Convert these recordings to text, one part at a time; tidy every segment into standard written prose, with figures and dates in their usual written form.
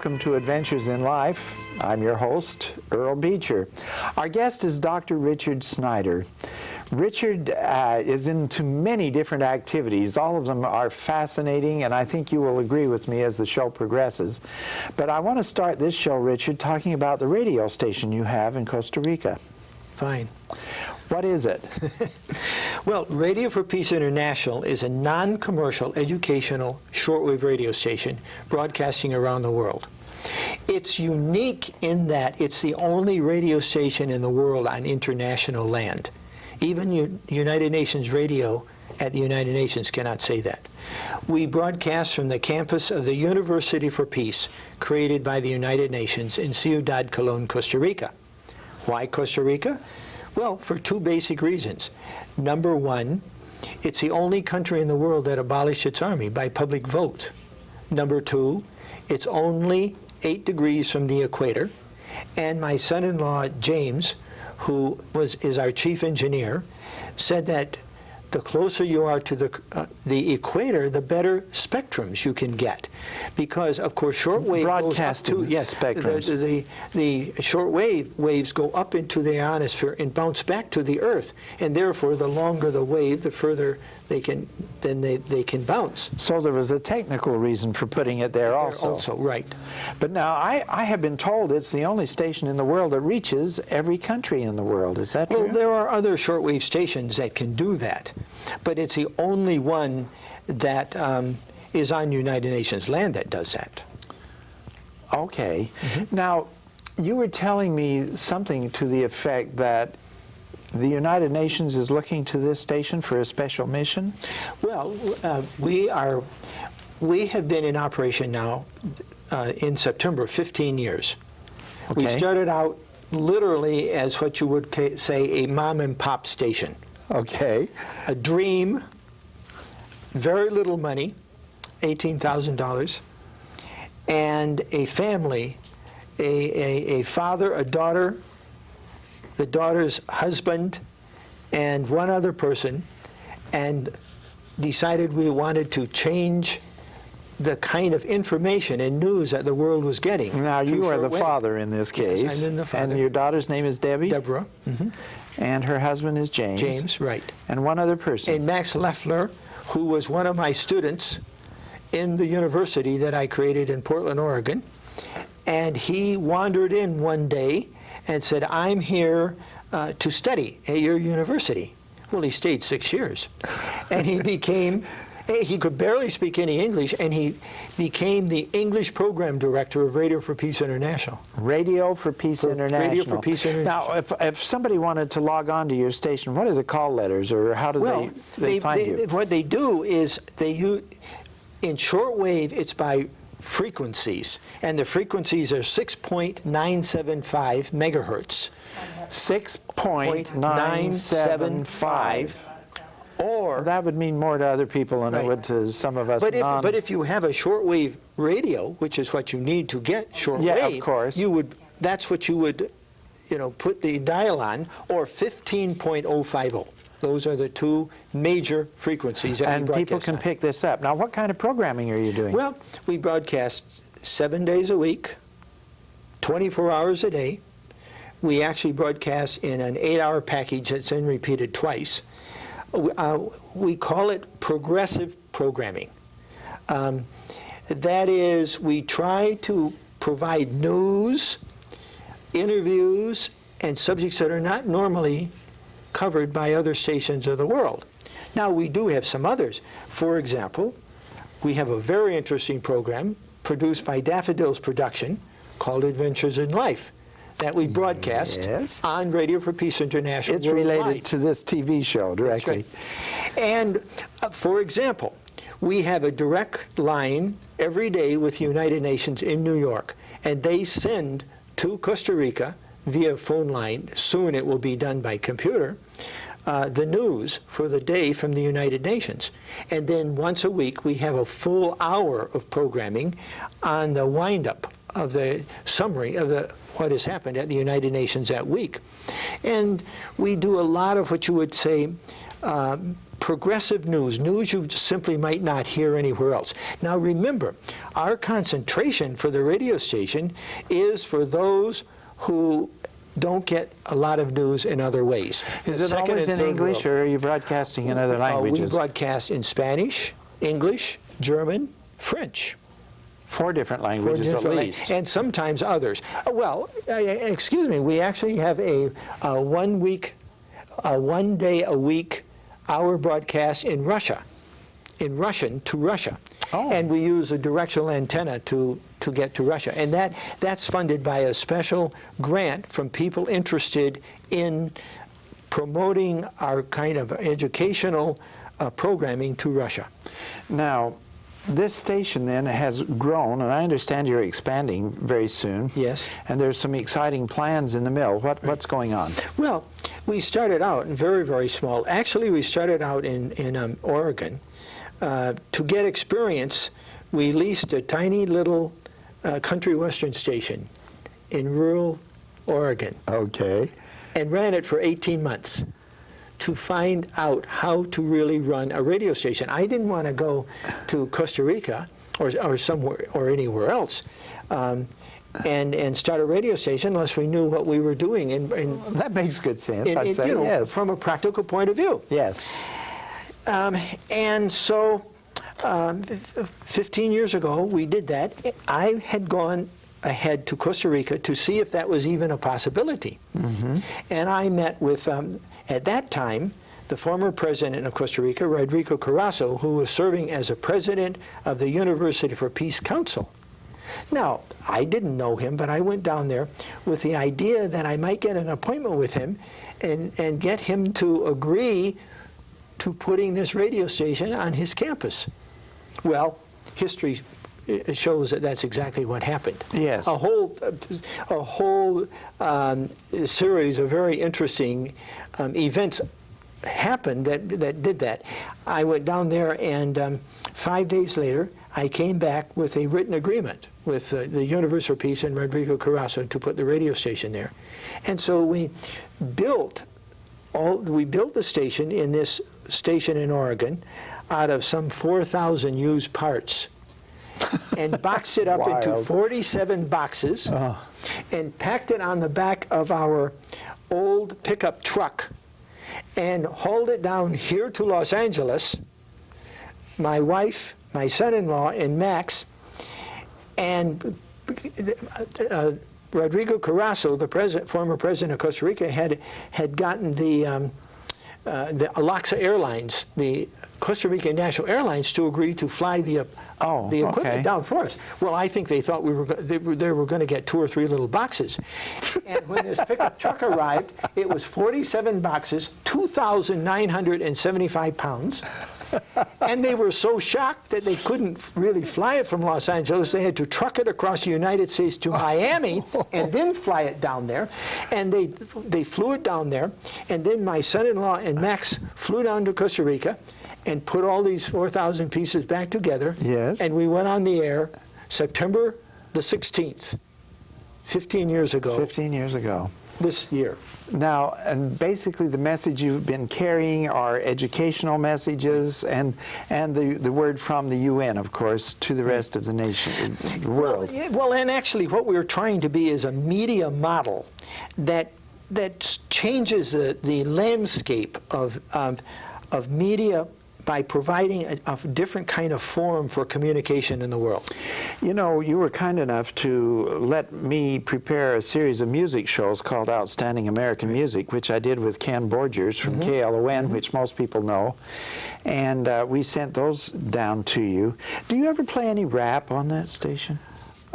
welcome to Adventures in Life. I'm your host, Earl Beecher. Our guest is Dr. Richard Schneider. Richard is into many different activities. All of them are fascinating, and I think you will agree with me as the show progresses. But I want to start this show, Richard, talking about the radio station you have in Costa Rica. Fine. What is it? Well, Radio for Peace International is a non-commercial educational shortwave radio station broadcasting around the world. It's unique in that it's the only radio station in the world on international land. Even United Nations radio at the United Nations cannot say that. We broadcast from the campus of the University for Peace, created by the United Nations in Ciudad Colón, Costa Rica. Why Costa Rica? Well, for two basic reasons. Number one, it's the only country in the world that abolished its army by public vote. Number two, it's only 8 degrees from the equator. And my son-in-law, James, who is our chief engineer, said that the closer you are to the equator, the better spectrums you can get, because of course shortwave broadcasting goes up to, yes, spectrums. The shortwave waves go up into the ionosphere and bounce back to the Earth, and therefore the longer the wave, the further they can bounce. So there was a technical reason for putting it there also. Right. But now I have been told it's the only station in the world that reaches every country in the world. Is that true? Well, there are other shortwave stations that can do that, but it's the only one that is on United Nations land that does that. Okay. Now, you were telling me something to the effect that the United Nations is looking to this station for a special mission? Well, we have been in operation now in September 15 years. Okay. We started out literally as what you would say a mom and pop station. Okay. A dream, very little money, $18,000, and a family, a father, a daughter, the daughter's husband, and one other person, and decided we wanted to change the kind of information and news that the world was getting. Now, you are the father in this case. Yes, I'm the father. And your daughter's name is Debbie? Deborah. And her husband is James? James, right. And one other person? And Max Leffler, who was one of my students in the university that I created in Portland, Oregon. And he wandered in one day and said, I'm here to study at your university. Well, he stayed 6 years. And he became, he could barely speak any English, and he became the English program director of Radio for Peace International. Radio for Peace International. Radio for Peace International. Now, if somebody wanted to log on to your station, what are the call letters, or how do they find you? What they do is they use, in shortwave, it's by frequencies, and the frequencies are 6.975 megahertz. 6.975. Or that would mean more to other people than it would to some of us. But if you have a shortwave radio, which is what you need to get shortwave, yeah, of course, that's what you would, put the dial on, or 15.050. Those are the two major frequencies that we broadcast people can pick this up. Now, what kind of programming are you doing? Well, we broadcast 7 days a week, 24 hours a day. We actually broadcast in an 8-hour package that's then repeated twice. We call it progressive programming. That is, we try to provide news, interviews, and subjects that are not normally covered by other stations of the world. Now, we do have some others. For example, we have a very interesting program produced by Daffodils Production called Adventures in Life that we broadcast on Radio for Peace International. It's related to this TV show directly. Right. And for example, we have a direct line every day with the United Nations in New York, and they send to Costa Rica via phone line, soon it will be done by computer, the news for the day from the United Nations. And then once a week we have a full hour of programming on the wind-up of the summary of what has happened at the United Nations that week. And we do a lot of what you would say progressive news, news you simply might not hear anywhere else. Now remember, our concentration for the radio station is for those who don't get a lot of news in other ways. Is it always in English, or are you broadcasting in other languages? We broadcast in Spanish, English, German, French. 4 different languages at least. And sometimes others. Well, excuse me, we actually have a 1 day a week hour broadcast in Russia, in Russian to Russia. Oh. And we use a directional antenna to get to Russia. And that's funded by a special grant from people interested in promoting our kind of educational programming to Russia. Now, this station then has grown, and I understand you're expanding very soon. Yes. And there's some exciting plans in the mill. What's going on? Well, we started out very, very small. Actually, we started out in Oregon. To get experience, we leased a tiny little country western station in rural Oregon. Okay. And ran it for 18 months to find out how to really run a radio station. I didn't want to go to Costa Rica or somewhere or anywhere else and start a radio station unless we knew what we were doing. That makes good sense, I'd say, yes. From a practical point of view. Yes. And so 15 years ago, we did that. I had gone ahead to Costa Rica to see if that was even a possibility. Mm-hmm. And I met with, at that time, the former president of Costa Rica, Rodrigo Carazo, who was serving as a president of the University for Peace Council. Now, I didn't know him, but I went down there with the idea that I might get an appointment with him and get him to agree to putting this radio station on his campus. Well, history shows that that's exactly what happened. Yes. A whole series of very interesting events happened that did that. I went down there, and 5 days later, I came back with a written agreement with the University of Peace and Rodrigo Carazo to put the radio station there. And so we built the station in this station in Oregon out of some 4,000 used parts and boxed it up into 47 boxes and packed it on the back of our old pickup truck and hauled it down here to Los Angeles. My wife, my son-in-law, and Max, and Rodrigo Carazo, the former president of Costa Rica, had gotten the Alaxa Airlines, the Costa Rican National Airlines, to agree to fly the equipment down for us. Well, I think they thought they were going to get 2 or 3 little boxes. And when this pickup truck arrived, it was 47 boxes, 2,975 pounds. And they were so shocked that they couldn't really fly it from Los Angeles. They had to truck it across the United States to Miami and then fly it down there. And they flew it down there. And then my son-in-law and Max flew down to Costa Rica and put all these 4,000 pieces back together. Yes. And we went on the air September the 16th, 15 years ago. 15 years ago. This year. Now, and basically the message you've been carrying are educational messages and the word from the UN, of course, to the rest of the nation, the world. Well, and actually what we're trying to be is a media model that changes the landscape of media by providing a different kind of forum for communication in the world. You know, you were kind enough to let me prepare a series of music shows called Outstanding American Music, which I did with Ken Borgers from KLON, which most people know. And we sent those down to you. Do you ever play any rap on that station?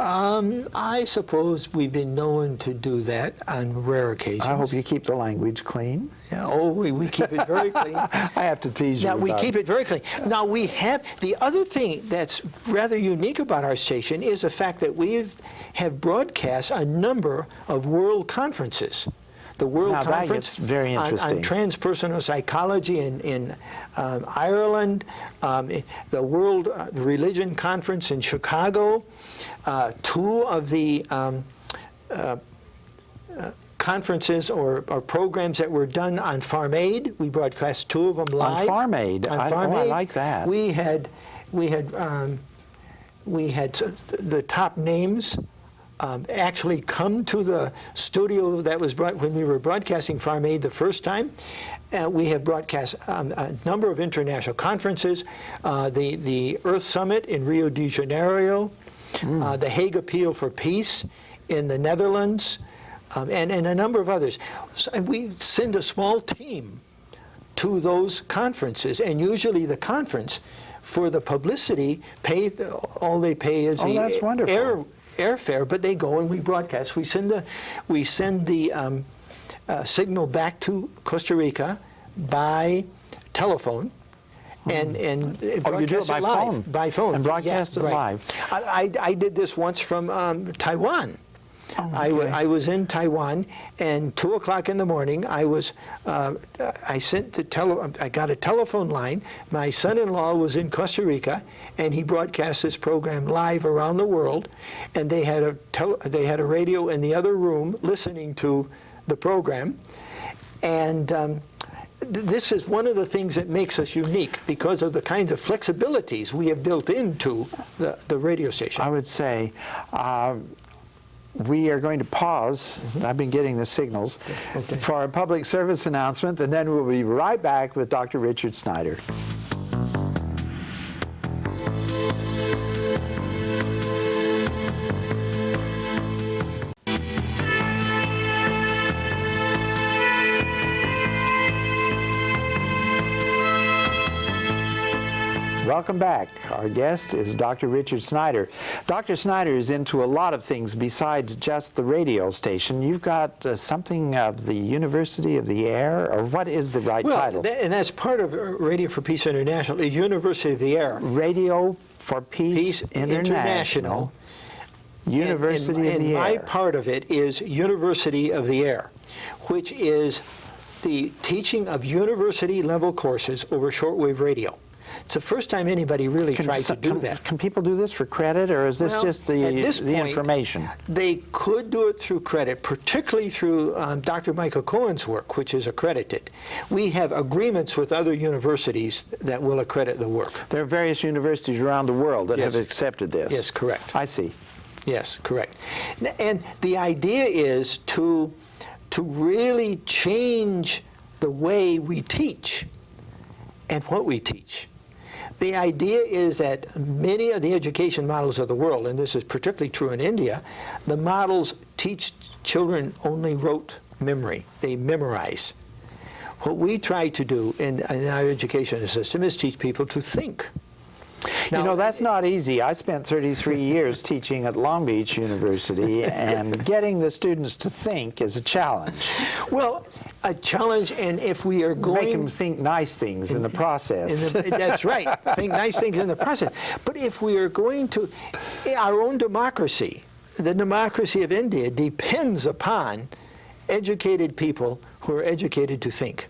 I suppose we've been known to do that on rare occasions. I hope you keep the language clean. Yeah, we keep it very clean. I have to tease you Now, we about keep it very clean. Now, we have, the other thing that's rather unique about our station is the fact that we have broadcast a number of world conferences. The World Conference very on transpersonal psychology in Ireland, the World Religion Conference in Chicago, 2 of the conferences or programs that were done on Farm Aid. We broadcast 2 of them live. On Farm Aid. I like that. We had the top names actually come to the studio that was when we were broadcasting Farm Aid the first time. We have broadcast a number of international conferences, the Earth Summit in Rio de Janeiro, the Hague Appeal for Peace in the Netherlands, and a number of others. So, and we send a small team to those conferences, and usually the conference, for the publicity, all they pay is that's wonderful. Airfare, but they go and we broadcast. We send the signal back to Costa Rica by telephone, and broadcast it by live. phone? By phone. And broadcast it live. I did this once from Taiwan. Oh, okay. I was in Taiwan, and 2 o'clock in the morning, I got a telephone line. My son-in-law was in Costa Rica, and he broadcast this program live around the world. And they had a radio in the other room listening to the program. And this is one of the things that makes us unique, because of the kinds of flexibilities we have built into the radio station. I would say we are going to pause. I've been getting the signals for a public service announcement, and then we'll be right back with Dr. Richard Schneider. Welcome back. Our guest is Dr. Richard Schneider. Dr. Schneider is into a lot of things besides just the radio station. You've got something of the University of the Air, or what is the right title? And that's part of Radio for Peace International, the University of the Air. Radio for Peace International. University of the Air. And my part of it is University of the Air, which is the teaching of university-level courses over shortwave radio. It's the first time anybody really tried to do that. Can people do this for credit, or is this just the information? They could do it through credit, particularly through Dr. Michael Cohen's work, which is accredited. We have agreements with other universities that will accredit the work. There are various universities around the world that have accepted this. Yes, correct. I see. Yes, correct. And the idea is to really change the way we teach and what we teach. The idea is that many of the education models of the world, and this is particularly true in India, the models teach children only rote memory. They memorize. What we try to do in our education system is teach people to think. Now, you know, that's not easy. I spent 33 years teaching at Long Beach University, and getting the students to think is a challenge. Well, a challenge, and if we are going... Make them think nice things in the process. That's right. Think nice things in the process. But if we are going to... Our own democracy, the democracy of India, depends upon educated people who are educated to think,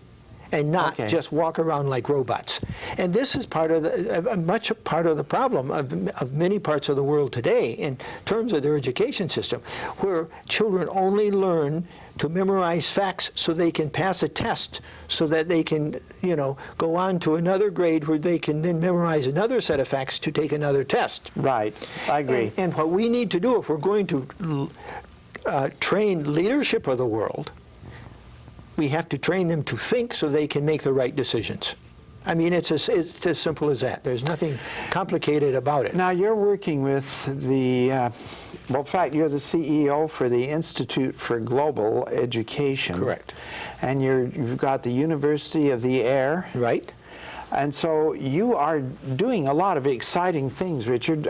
and not just walk around like robots. And this is part of much part of the problem of many parts of the world today in terms of their education system, where children only learn to memorize facts so they can pass a test, so that they can, you know, go on to another grade where they can then memorize another set of facts to take another test. Right, I agree. And what we need to do if we're going to train leadership of the world, we have to train them to think so they can make the right decisions. I mean, it's as simple as that. There's nothing complicated about it. Now, you're working with the, well, in fact, you're the CEO for the Institute for Global Education. Correct. And you've got the University of the Air. Right. And so you are doing a lot of exciting things, Richard.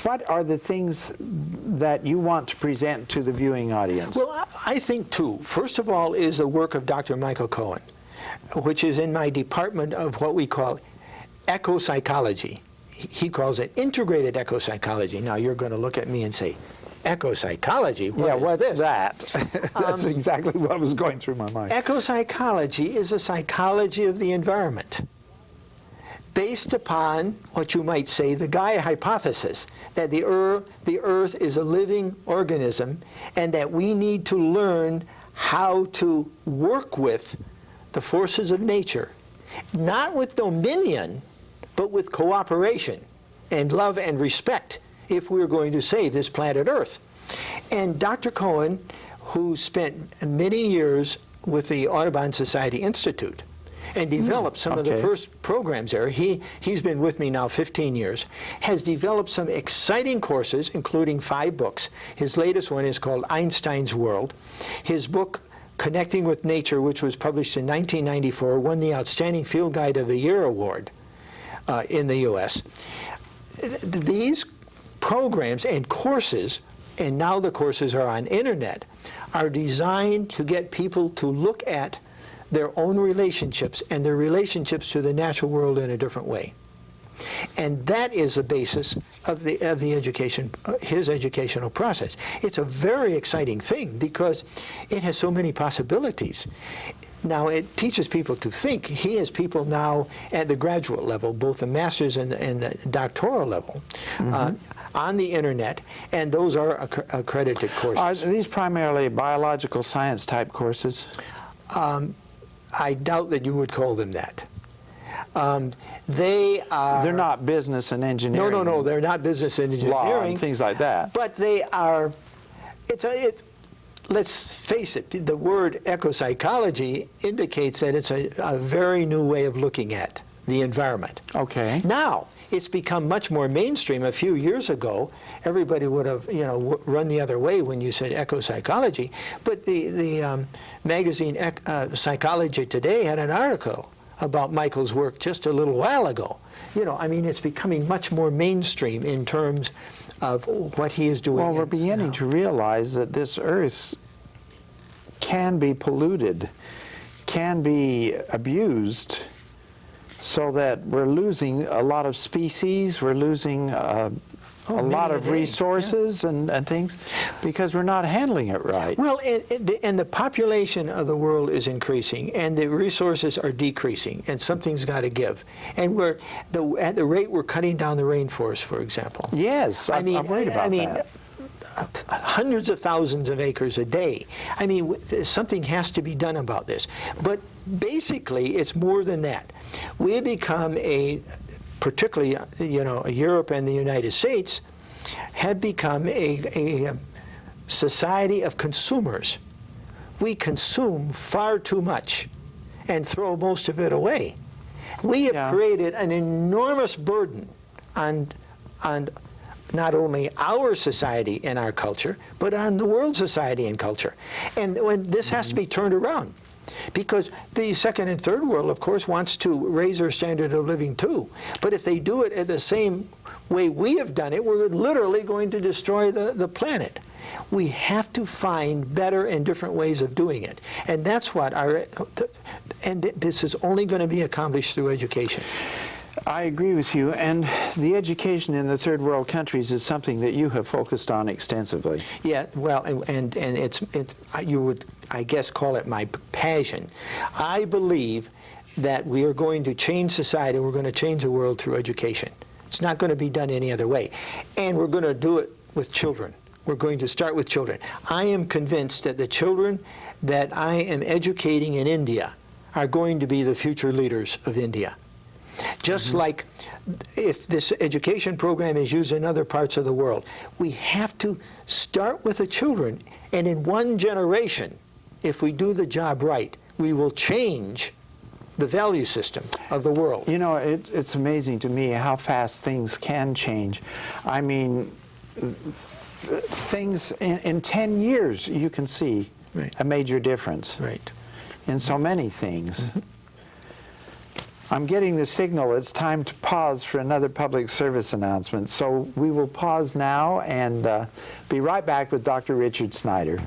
What are the things that you want to present to the viewing audience? Well, I think two. First of all is the work of Dr. Michael Cohen, which is in my department of what we call eco-psychology. He calls it integrated eco-psychology. Now, you're going to look at me and say, eco-psychology? What's this? That? That's exactly what was going through my mind. Eco-psychology is a psychology of the environment, based upon what you might say the Gaia hypothesis, that the Earth is a living organism, and that we need to learn how to work with the forces of nature, not with dominion, but with cooperation and love and respect if we're going to save this planet Earth. And Dr. Cohen, who spent many years with the Audubon Society Institute and developed some of the first programs there, he's been with me now 15 years, has developed some exciting courses, including 5 books. His latest one is called Einstein's World. His book, Connecting with Nature, which was published in 1994, won the Outstanding Field Guide of the Year award in the U.S. These programs and courses, and now the courses are on internet, are designed to get people to look at their own relationships and their relationships to the natural world in a different way. And that is the basis of the education, his educational process. It's a very exciting thing because it has so many possibilities. Now, it teaches people to think. He has people now at the graduate level, both the master's and the doctoral level, on the internet, and those are accredited courses. Are these primarily biological science type courses? I doubt that you would call them that. They're not business and engineering. No, they're not business and engineering. Law and things like that. But they are, let's face it, the word ecopsychology indicates that it's a very new way of looking at the environment. Okay. Now, it's become much more mainstream. A few years ago, everybody would have, run the other way when you said ecopsychology. But the magazine Psychology Today had an article about Michael's work just a little while ago. I mean, it's becoming much more mainstream in terms of what he is doing. Well, we're beginning to realize that this Earth can be polluted, can be abused, so that we're losing a lot of species, we're losing a lot of resources and things because we're not handling it right. Well, and the population of the world is increasing and the resources are decreasing and something's got to give. And at the rate we're cutting down the rainforest, for example. Yes, I'm worried about that. Hundreds of thousands of acres a day. I mean, something has to be done about this. But basically, it's more than that. We have become particularly, Europe and the United States have become a society of consumers. We consume far too much and throw most of it away. We have created an enormous burden on not only our society and our culture, but on the world society and culture. And when this has to be turned around, because the second and third world, of course, wants to raise their standard of living too. But if they do it at the same way we have done it, we're literally going to destroy the planet. We have to find better and different ways of doing it. And that's what and this is only going to be accomplished through education. I agree with you, and the education in the third world countries is something that you have focused on extensively. Yeah, well, and you would, I guess, call it my passion. I believe that we are going to change society, we're going to change the world through education. It's not going to be done any other way. And we're going to do it with children. We're going to start with children. I am convinced that the children that I am educating in India are going to be the future leaders of India. Just like if this education program is used in other parts of the world, we have to start with the children, and in one generation, if we do the job right, we will change the value system of the world. It's amazing to me how fast things can change. I mean, things in 10 years you can see a major difference in so many things. I'm getting the signal it's time to pause for another public service announcement. So we will pause now and be right back with Dr. Richard Schneider.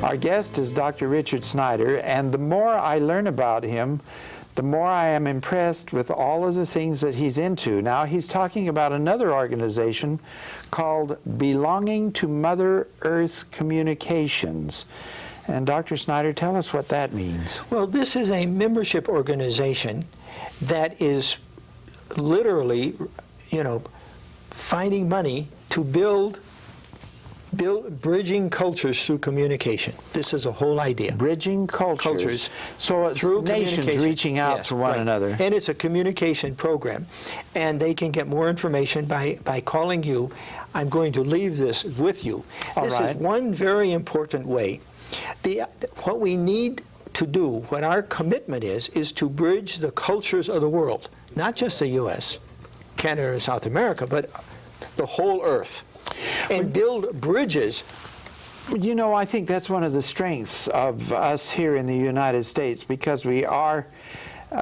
Our guest is Dr. Richard Schneider, and the more I learn about him, the more I am impressed with all of the things that he's into. Now he's talking about another organization called Belonging to Mother Earth Communications. And Dr. Schneider, tell us what that means. Well, this is a membership organization that is literally, finding money to build bridging cultures through communication. This is a whole idea. Bridging cultures. So it's through nations reaching out to one another. And it's a communication program. And they can get more information by calling you. I'm going to leave this with you. This is one very important way. What we need to do, what our commitment is to bridge the cultures of the world, not just the U.S., Canada, and South America, but the whole earth, and build bridges. I think that's one of the strengths of us here in the United States, because we are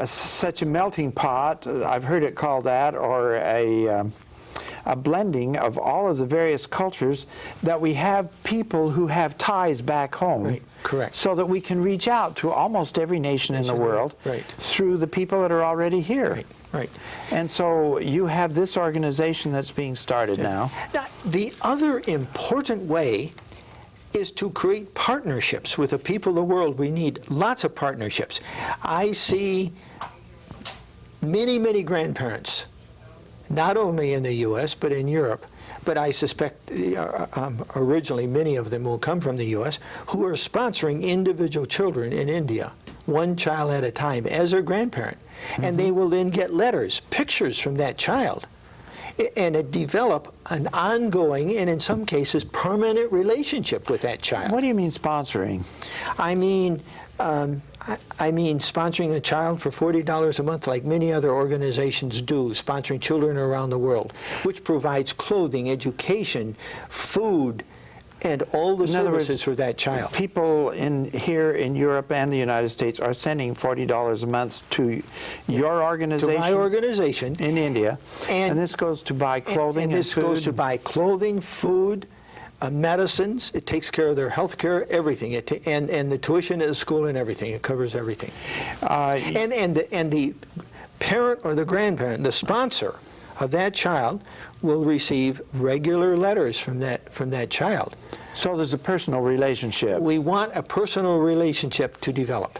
such a melting pot. I've heard it called that, or a blending of all of the various cultures, that we have people who have ties back home. Right. Correct. So that we can reach out to almost every nation in the world through the people that are already here. Right. Right. And so you have this organization that's being started now. Now, the other important way is to create partnerships with the people of the world. We need lots of partnerships. I see many, many grandparents, not only in the U.S., but in Europe, but I suspect originally many of them will come from the U.S., who are sponsoring individual children in India, one child at a time, as their grandparent. And they will then get letters, pictures from that child, and develop an ongoing, and in some cases, permanent relationship with that child. What do you mean sponsoring? I mean sponsoring a child for $40 a month, like many other organizations do, sponsoring children around the world, which provides clothing, education, food, and all the services for that child. People here in Europe and the United States are sending $40 a month to your organization. To my organization. In India. And this goes to buy clothing and this food. goes to buy clothing, food, medicines. It takes care of their health care, everything. And the tuition at the school and everything. It covers everything. And the parent or the grandparent, the sponsor of that child, will receive regular letters from that child. So there's a personal relationship. We want a personal relationship to develop.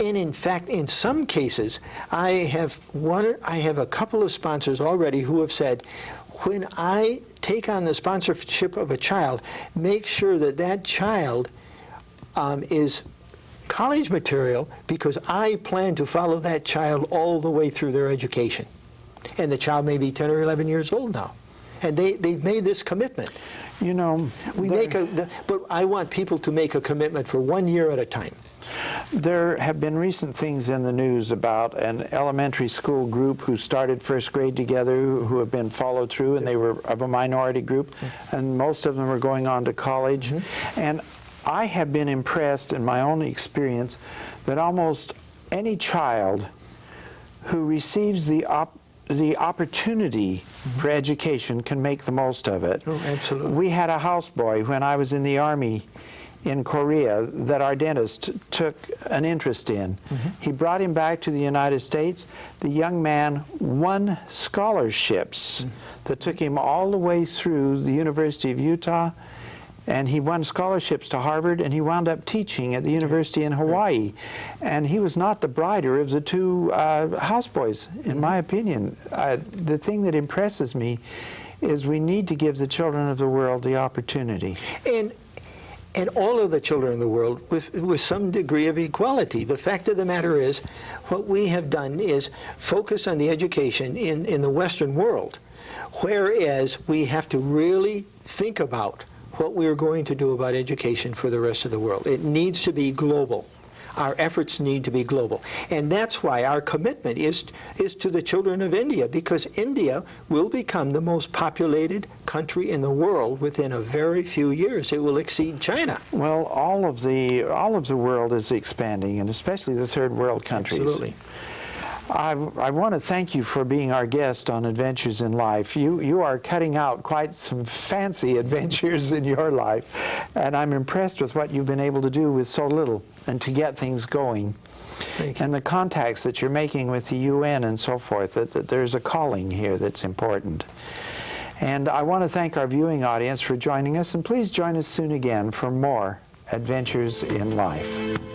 And in fact, in some cases, I have a couple of sponsors already who have said, when I take on the sponsorship of a child, make sure that child is college material, because I plan to follow that child all the way through their education. And the child may be 10 or 11 years old now. And they've made this commitment. But I want people to make a commitment for 1 year at a time. There have been recent things in the news about an elementary school group who started first grade together, who have been followed through, and they were of a minority group, and most of them are going on to college. And I have been impressed in my own experience that almost any child who receives the opportunity for education can make the most of it. Oh, absolutely. We had a houseboy when I was in the Army in Korea that our dentist took an interest in. He brought him back to the United States. The young man won scholarships that took him all the way through the University of Utah, and he won scholarships to Harvard, and he wound up teaching at the university in Hawaii. And he was not the brighter of the two houseboys, in my opinion. The thing that impresses me is we need to give the children of the world the opportunity. And all of the children of the world with some degree of equality. The fact of the matter is, what we have done is focus on the education in the Western world, whereas we have to really think about what we are going to do about education for the rest of the world. It needs to be global. Our efforts need to be global. And that's why our commitment is to the children of India, because India will become the most populated country in the world within a very few years. It will exceed China. Well, all of the world is expanding, and especially the third world countries. Absolutely. I want to thank you for being our guest on Adventures in Life. You are cutting out quite some fancy adventures in your life, and I'm impressed with what you've been able to do with so little and to get things going. Thank you. And the contacts that you're making with the UN and so forth, that there's a calling here that's important. And I want to thank our viewing audience for joining us, and please join us soon again for more adventures in life.